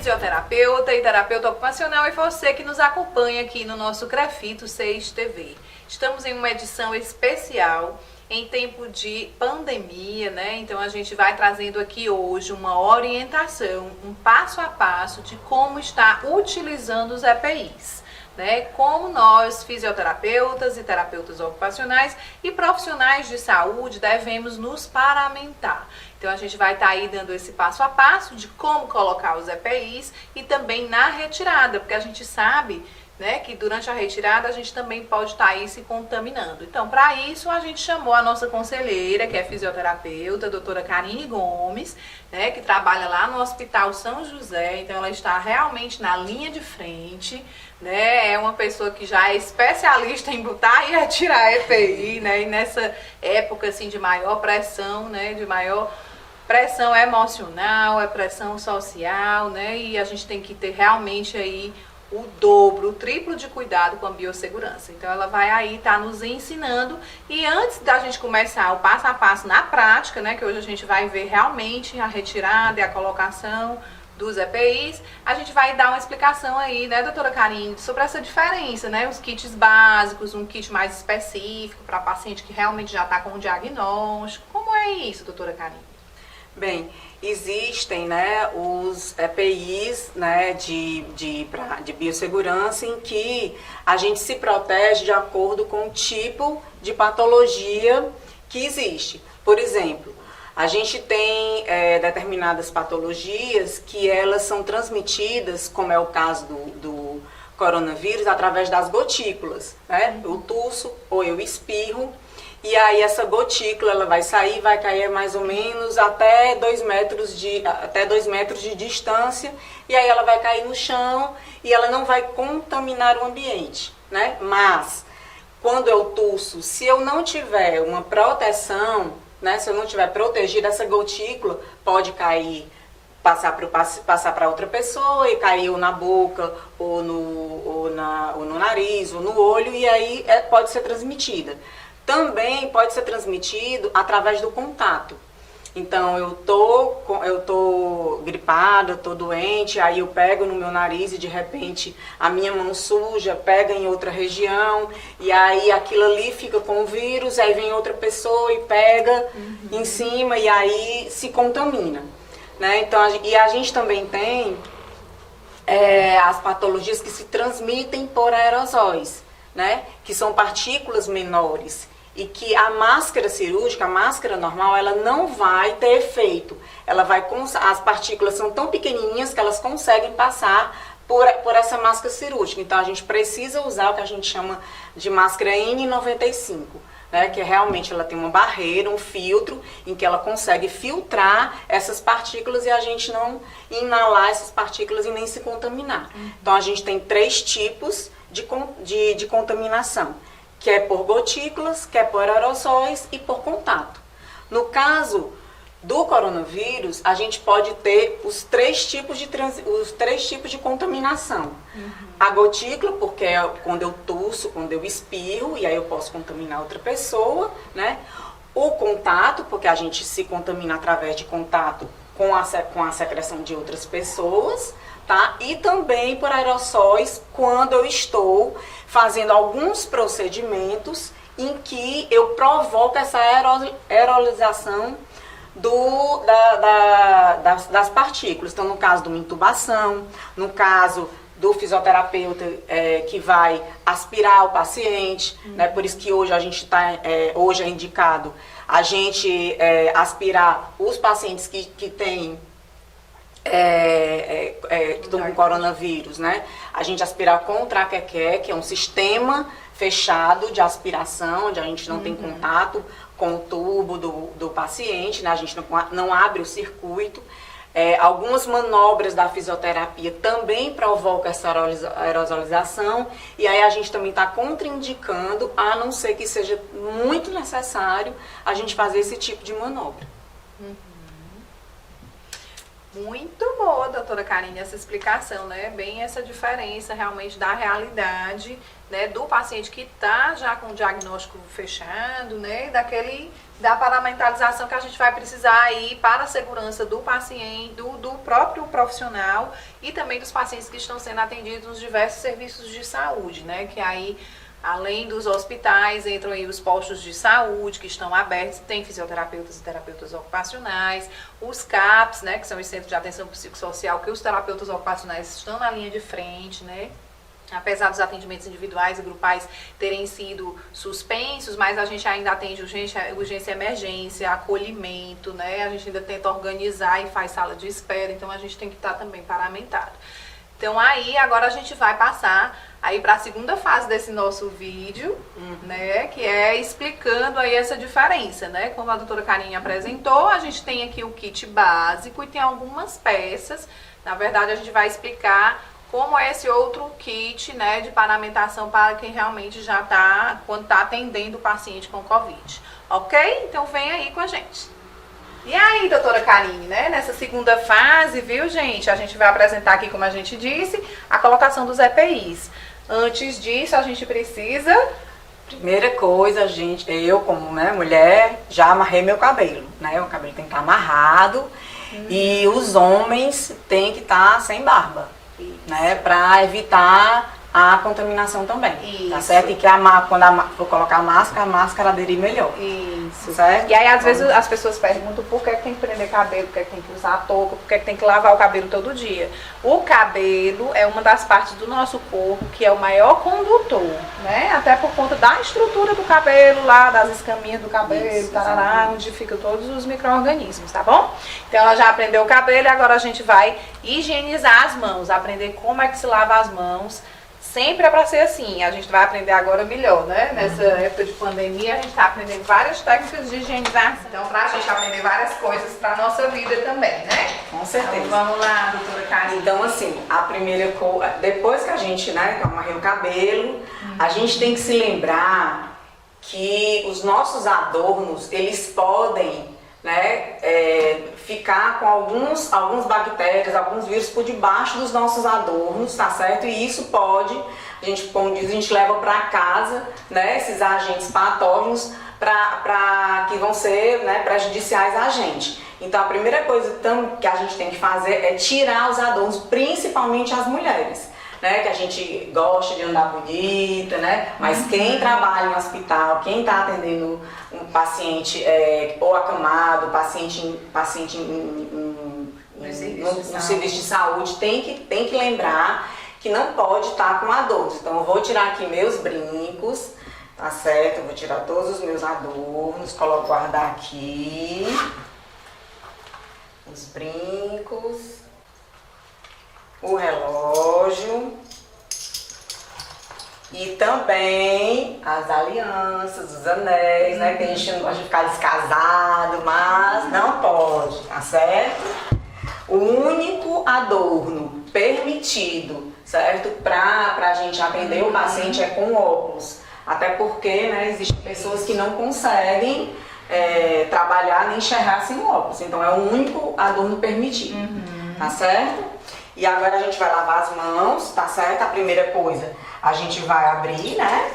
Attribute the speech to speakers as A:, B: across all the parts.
A: fisioterapeuta e terapeuta ocupacional, e você que nos acompanha aqui no nosso Crefito 6 TV. Estamos em uma edição especial em tempo de pandemia, né? Então a gente vai trazendo aqui hoje uma orientação, um passo a passo de como está utilizando os EPIs. Né, como nós, fisioterapeutas e terapeutas ocupacionais e profissionais de saúde, devemos nos paramentar. Então a gente vai estar aí dando esse passo a passo de como colocar os EPIs e também na retirada, porque a gente sabe, né, que durante a retirada a gente também pode estar aí se contaminando. Então, para isso, a gente chamou a nossa conselheira, que é fisioterapeuta, a doutora Karine Gomes, né, que trabalha lá no Hospital São José. Então, ela está realmente na linha de frente, né, é uma pessoa que já é especialista em botar e retirar EPI, né, e nessa época, assim, de maior pressão, né, de maior pressão emocional, pressão social, né, e a gente tem que ter realmente aí o dobro, o triplo de cuidado com a biossegurança. Então ela vai aí estar nos ensinando, e antes da gente começar o passo a passo na prática, né, que hoje a gente vai ver realmente a retirada e a colocação dos EPIs, a gente vai dar uma explicação aí, né, doutora Karine, sobre essa diferença, né, os kits básicos, um kit mais específico para paciente que realmente já está com um diagnóstico. Como é isso, doutora Karine?
B: Bem, existem, né, os EPIs, né, de biossegurança, em que a gente se protege de acordo com o tipo de patologia que existe. Por exemplo, a gente tem determinadas patologias que elas são transmitidas, como é o caso do coronavírus, através das gotículas, né? Eu tosso ou eu espirro, e aí essa gotícula ela vai sair, vai cair mais ou menos até 2 metros de distância, e aí ela vai cair no chão e ela não vai contaminar o ambiente, né? Mas quando eu tosso, se eu não tiver uma proteção, né, se eu não tiver protegido, essa gotícula pode cair, passar para outra pessoa e cair ou na boca, ou no nariz, ou no olho, e aí pode ser transmitida. Também pode ser transmitido através do contato. Então, eu tô gripada, eu tô doente, aí eu pego no meu nariz e de repente a minha mão suja pega em outra região, e aí aquilo ali fica com o vírus, aí vem outra pessoa e pega em cima e aí se contamina, né? Então, a gente também tem as patologias que se transmitem por aerosóis, né? Que são partículas menores. E que a máscara cirúrgica, a máscara normal, ela não vai ter efeito. As partículas são tão pequenininhas que elas conseguem passar por essa máscara cirúrgica. Então a gente precisa usar o que a gente chama de máscara N95, né? Que realmente ela tem uma barreira, um filtro, em que ela consegue filtrar essas partículas e a gente não inalar essas partículas e nem se contaminar. Então a gente tem 3 tipos de contaminação, que é por gotículas, que é por aerossóis e por contato. No caso do coronavírus, a gente pode ter os 3 tipos de contaminação. A gotícula, porque é quando eu tosso, quando eu espirro, e aí eu posso contaminar outra pessoa, né? O contato, porque a gente se contamina através de contato com a secreção de outras pessoas, tá? E também por aerossóis, quando eu estou fazendo alguns procedimentos em que eu provoco essa aerolização das partículas. Então, no caso de uma intubação, no caso do fisioterapeuta que vai aspirar o paciente, né? Por isso que hoje hoje é indicado a gente aspirar os pacientes que têm que estão com coronavírus, né? A gente aspirar com o traqueque, que é um sistema fechado de aspiração, onde a gente não tem contato com o tubo do paciente, né? A gente não abre o circuito. Algumas manobras da fisioterapia também provocam essa aerosolização, e aí a gente também está contraindicando, a não ser que seja muito necessário, a gente fazer esse tipo de manobra.
A: Muito boa, doutora Karine, essa explicação, né? Bem essa diferença realmente da realidade, né, do paciente que está já com o diagnóstico fechado, né, da paramentalização que a gente vai precisar aí para a segurança do paciente, do próprio profissional e também dos pacientes que estão sendo atendidos nos diversos serviços de saúde, né, que aí além dos hospitais, entram aí os postos de saúde que estão abertos, tem fisioterapeutas e terapeutas ocupacionais, os CAPs, né, que são os Centros de Atenção Psicossocial, que os terapeutas ocupacionais estão na linha de frente, né, apesar dos atendimentos individuais e grupais terem sido suspensos, mas a gente ainda atende urgência e emergência, acolhimento, né, a gente ainda tenta organizar e faz sala de espera, então a gente tem que estar também paramentado. Então aí agora a gente vai passar aí para a segunda fase desse nosso vídeo, né, que é explicando aí essa diferença, né, como a doutora Karine apresentou, a gente tem aqui o kit básico e tem algumas peças, na verdade a gente vai explicar como é esse outro kit, né, de paramentação para quem realmente já está, quando está atendendo o paciente com Covid, ok? Então vem aí com a gente. E aí, doutora Karine, né, nessa segunda fase, viu, gente, a gente vai apresentar aqui, como a gente disse, a colocação dos EPIs. Antes disso, a gente precisa...
B: Primeira coisa, eu como, né, mulher, já amarrei meu cabelo, né, o cabelo tem que estar amarrado e os homens têm que estar sem barba, né, para evitar a contaminação também, tá certo? E que quando for colocar a máscara aderir melhor.
A: Isso.
B: Certo?
A: E aí, às vezes, as pessoas perguntam por que tem que prender cabelo, por que tem que usar touca, por que tem que lavar o cabelo todo dia. O cabelo é uma das partes do nosso corpo que é o maior condutor, né? Até por conta da estrutura do cabelo lá, das escaminhas do cabelo, tarará, onde ficam todos os micro-organismos, tá bom? Então, ela já aprendeu o cabelo e agora a gente vai higienizar as mãos, aprender como é que se lava as mãos. Sempre é para ser assim, a gente vai aprender agora melhor, né? Nessa época de pandemia, a gente está aprendendo várias técnicas de higienização. Então, para a gente aprender várias coisas para a nossa vida também, né?
B: Com certeza.
A: Então, vamos lá, doutora Karine.
B: Então, assim, a primeira coisa, depois que a gente, né, amarrei o cabelo, a gente tem que se lembrar que os nossos adornos, eles podem, né, ficar com alguns bactérias, alguns vírus por debaixo dos nossos adornos, tá certo? E isso pode, como diz, a gente leva para casa, né, esses agentes patógenos que vão ser, né, prejudiciais a gente. Então a primeira coisa que a gente tem que fazer é tirar os adornos, principalmente as mulheres. Né, que a gente gosta de andar bonita, né? Mas quem trabalha em hospital, quem está atendendo um paciente ou acamado, paciente no serviço de saúde, tem que lembrar que não pode estar com adornos. Então eu vou tirar aqui meus brincos, tá certo? Eu vou tirar todos os meus adornos, guardar aqui os brincos, o relógio e também as alianças, os anéis, né? Que a gente não gosta de ficar descasado, mas não pode, tá certo? O único adorno permitido, certo? Pra gente atender o paciente é com óculos. Até porque, né, existem pessoas que não conseguem trabalhar nem enxergar sem óculos. Então é o único adorno permitido, tá certo? E agora a gente vai lavar as mãos, tá certo? A primeira coisa, a gente vai abrir, né?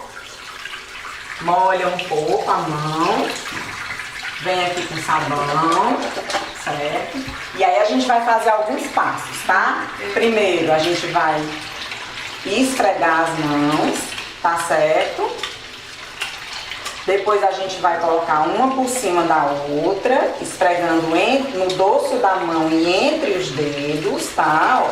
B: Molha um pouco a mão. Vem aqui com sabão, certo? E aí a gente vai fazer alguns passos, tá? Primeiro, a gente vai esfregar as mãos, tá certo? Depois a gente vai colocar uma por cima da outra, esfregando no dorso da mão e entre os dedos, tá? Ó.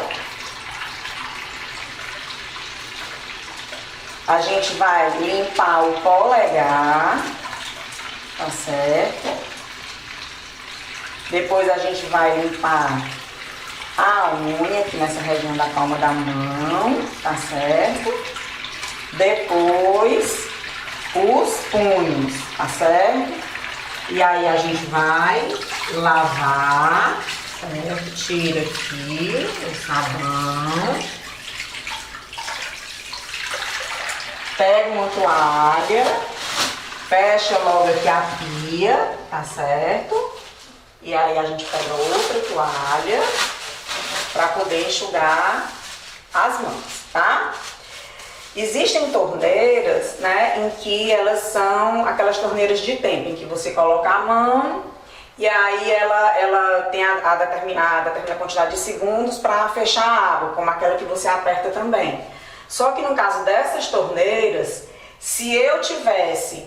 B: A gente vai limpar o polegar, tá certo? Depois a gente vai limpar a unha aqui nessa região da palma da mão, tá certo? Depois os punhos, tá certo? E aí a gente vai lavar, certo? Tira aqui o sabão. Pega uma toalha, fecha logo aqui a pia, tá certo? E aí a gente pega outra toalha, para poder enxugar as mãos, tá? Existem torneiras, né, em que elas são aquelas torneiras de tempo, em que você coloca a mão e aí ela tem a determinada quantidade de segundos para fechar a água, como aquela que você aperta também. Só que no caso dessas torneiras, se eu tivesse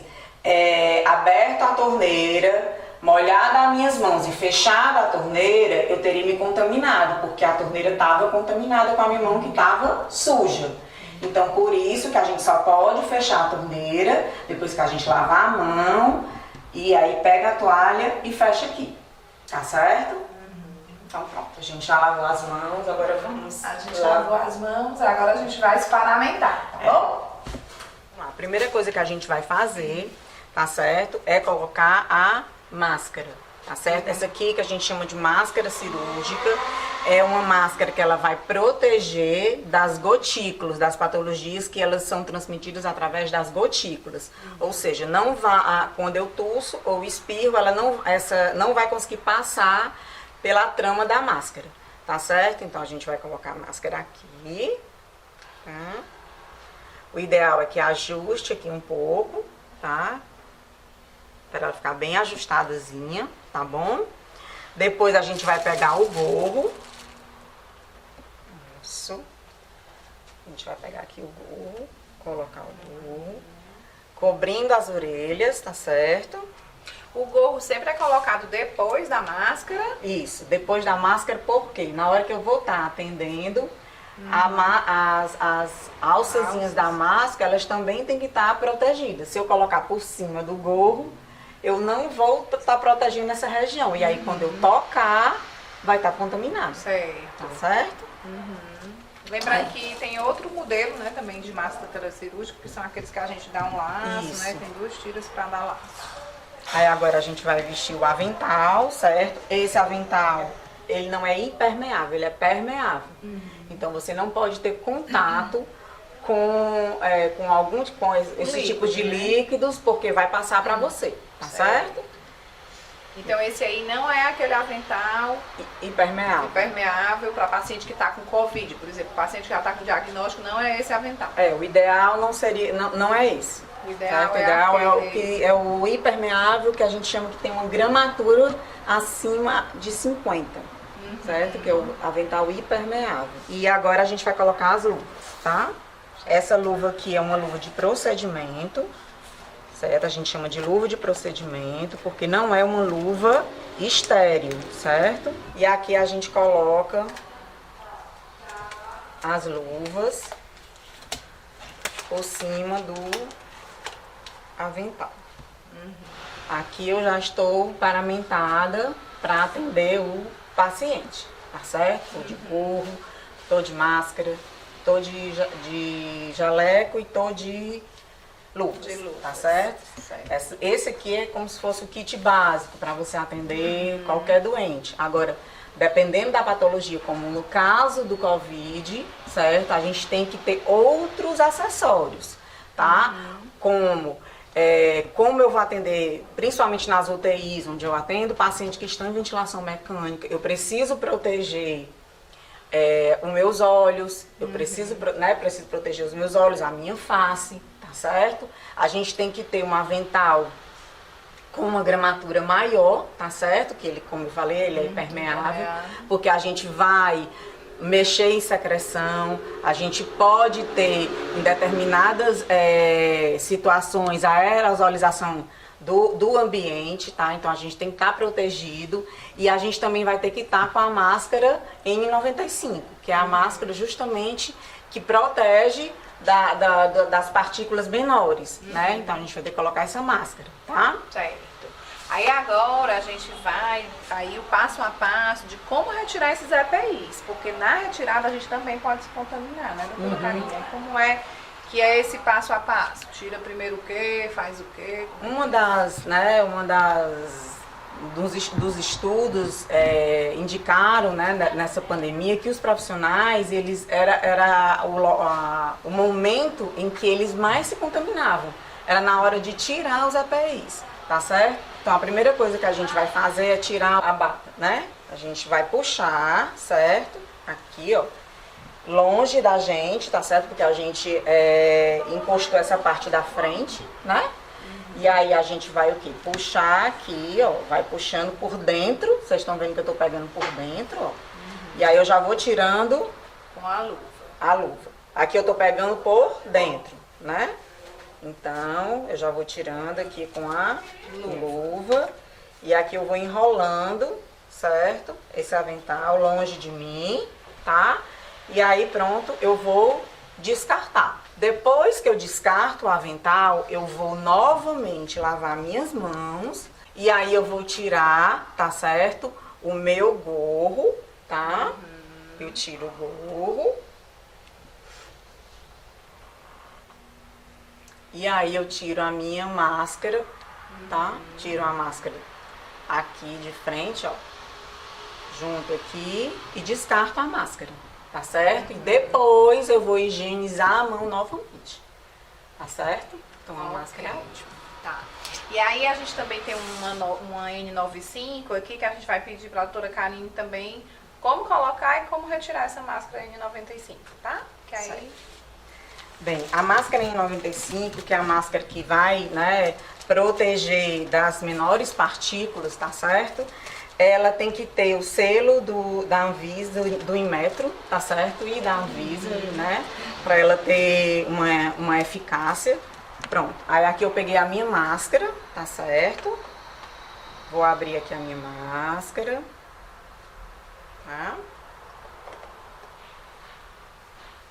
B: aberto a torneira, molhado as minhas mãos e fechado a torneira, eu teria me contaminado, porque a torneira estava contaminada com a minha mão que estava suja. Então, por isso que a gente só pode fechar a torneira depois que a gente lavar a mão e aí pega a toalha e fecha aqui, tá certo? Então pronto, a gente já lavou as mãos, agora vamos.
A: A gente lavou as mãos, agora a gente vai experimentar, tá bom?
B: A primeira coisa que a gente vai fazer, tá certo? É colocar a máscara, tá certo? Essa aqui que a gente chama de máscara cirúrgica é uma máscara que ela vai proteger das gotículas, das patologias que elas são transmitidas através das gotículas. Ou seja, não vai, quando eu tuço ou espirro, essa não vai conseguir passar pela trama da máscara, tá certo? Então a gente vai colocar a máscara aqui, tá? O ideal é que ajuste aqui um pouco, tá? Para ela ficar bem ajustadazinha, tá bom? Depois a gente vai pegar o gorro. Isso. A gente vai pegar aqui o gorro, colocar o gorro, cobrindo as orelhas, tá certo?
A: O gorro sempre é colocado depois da máscara.
B: Isso, depois da máscara, porque na hora que eu vou estar atendendo, as alçazinhas da máscara, elas também têm que estar protegidas. Se eu colocar por cima do gorro, eu não vou estar protegendo essa região. E aí, quando eu tocar, vai estar contaminado.
A: Certo.
B: Tá certo?
A: Lembrando que tem outro modelo, né, também de máscara cirúrgica, que são aqueles que a gente dá um laço,
B: Isso.
A: né? Tem 2 tiras para dar laço.
B: Aí agora a gente vai vestir o avental, certo? Esse avental, ele não é impermeável, ele é permeável. Então você não pode ter contato com esse tipo de líquidos, porque vai passar para você, tá certo?
A: Então esse aí não é aquele avental
B: Impermeável.
A: impermeável para paciente que está com Covid, por exemplo. O paciente que já está com diagnóstico não é esse avental.
B: O ideal não seria, não é esse.
A: O ideal,
B: O ideal é o impermeável, que a gente chama que tem uma gramatura acima de 50, certo? Que é o avental impermeável. E agora a gente vai colocar as luvas, tá? Essa luva aqui é uma luva de procedimento, certo? A gente chama de luva de procedimento, porque não é uma luva estéril, certo? E aqui a gente coloca as luvas por cima do avental. Aqui eu já estou paramentada para atender o paciente, tá certo? Tô de gorro, tô de máscara, tô de jaleco e tô de luvas, tá certo? Esse aqui é como se fosse o kit básico para você atender qualquer doente. Agora, dependendo da patologia, como no caso do Covid, certo? A gente tem que ter outros acessórios, tá? Como eu vou atender, principalmente nas UTIs, onde eu atendo pacientes que estão em ventilação mecânica, eu preciso proteger os meus olhos, eu preciso proteger os meus olhos, a minha face, tá certo? A gente tem que ter um avental com uma gramatura maior, tá certo? Que ele, como eu falei, ele é impermeável, porque a gente vai mexer em secreção, a gente pode ter em determinadas situações a aerosolização do ambiente, tá? Então a gente tem que estar protegido e a gente também vai ter que estar com a máscara N95, que é a máscara justamente que protege das partículas menores, né? Então a gente vai ter que colocar essa máscara, tá?
A: Certo. Aí agora a gente vai aí o passo a passo de como retirar esses EPIs, porque na retirada a gente também pode se contaminar, né, doutora Karine? Como é que é esse passo a passo? Tira primeiro o quê? Faz o quê?
B: Dos estudos indicaram, né, nessa pandemia que os profissionais, era o momento em que eles mais se contaminavam, era na hora de tirar os EPIs, tá certo? Então a primeira coisa que a gente vai fazer é tirar a bata, né? A gente vai puxar, certo? aqui, ó, longe da gente, tá certo? Porque a gente encostou essa parte da frente, né? E aí a gente vai o quê? Puxar aqui, ó, vai puxando por dentro. Vocês estão vendo que eu tô pegando por dentro, ó. E aí eu já vou tirando
A: Com a luva.
B: a luva. Aqui eu tô pegando por dentro, né? Então, eu já vou tirando aqui com a luva. E aqui eu vou enrolando, certo? Esse avental longe de mim, tá? E aí, pronto, eu vou descartar. Depois que eu descarto o avental, eu vou novamente lavar minhas mãos. E aí eu vou tirar, tá certo? O meu gorro, tá? Eu tiro o gorro. E aí eu tiro a minha máscara, tá? Tiro a máscara aqui de frente, ó. Junto aqui e descarto a máscara, tá certo? E depois eu vou higienizar a mão novamente, tá certo? Então a máscara é ótima.
A: Tá. E aí a gente também tem uma N95 aqui que a gente vai pedir para a doutora Karine também como colocar e como retirar essa máscara N95, tá? Que aí...
B: Certo. Bem, a máscara N95, que é a máscara que vai, né, proteger das menores partículas, tá certo? Ela tem que ter o selo da Anvisa, do Inmetro, tá certo? E da Anvisa, né? Para ela ter uma eficácia. Pronto. Aí aqui eu peguei a minha máscara, tá certo? Vou abrir aqui a minha máscara. Tá?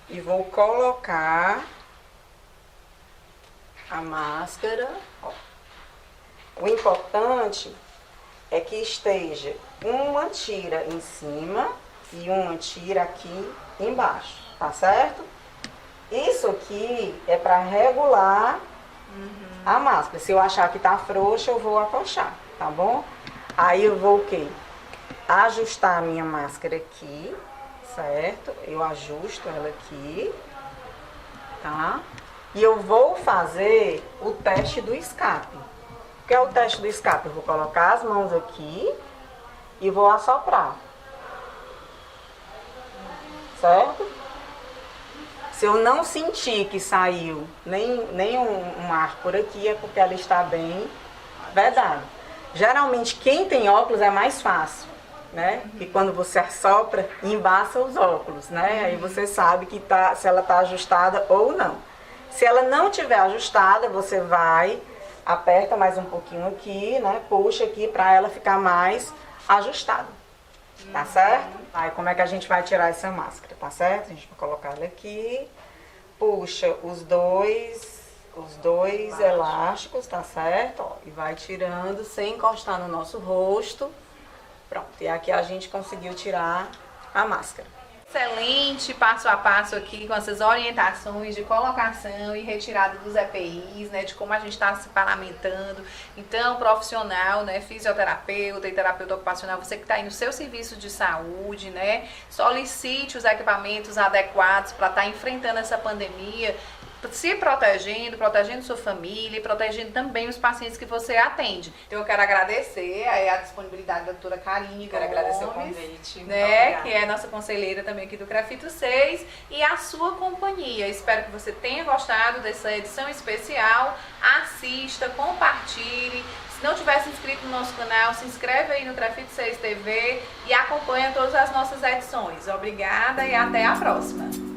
B: E vou colocar a máscara. Ó. O importante é que esteja uma tira em cima e uma tira aqui embaixo, tá certo? Isso aqui é para regular a máscara. Se eu achar que tá frouxa, eu vou afrouxar, tá bom? Aí eu vou o quê? Ajustar a minha máscara aqui, certo? Eu ajusto ela aqui, tá? E eu vou fazer o teste do escape. O que é o teste do escape? Eu vou colocar as mãos aqui e vou assoprar, certo? Se eu não sentir que saiu nem um ar por aqui, é porque ela está bem vedada. Geralmente, quem tem óculos é mais fácil, né? E quando você assopra, embaça os óculos, né? Aí você sabe que se ela está ajustada ou não. Se ela não estiver ajustada, você vai, aperta mais um pouquinho aqui, né? Puxa aqui para ela ficar mais ajustada, tá certo? Aí como é que a gente vai tirar essa máscara, tá certo? A gente vai colocar ela aqui, puxa os dois elásticos, tá certo? Ó, e vai tirando sem encostar no nosso rosto. Pronto, e aqui a gente conseguiu tirar a máscara.
A: Excelente passo a passo aqui com essas orientações de colocação e retirada dos EPIs, né, de como a gente está se paramentando. Então, profissional, né, fisioterapeuta e terapeuta ocupacional, você que está aí no seu serviço de saúde, né, solicite os equipamentos adequados para estar enfrentando essa pandemia, se protegendo sua família e protegendo também os pacientes que você atende. Então eu quero agradecer a disponibilidade da doutora Karine.
B: Quero agradecer o convite.
A: Né, que é nossa conselheira também aqui do CREFITO 6 e a sua companhia. Espero que você tenha gostado dessa edição especial. Assista, compartilhe. Se não tivesse inscrito no nosso canal, se inscreve aí no CREFITO 6 TV e acompanha todas as nossas edições. Obrigada e até a próxima.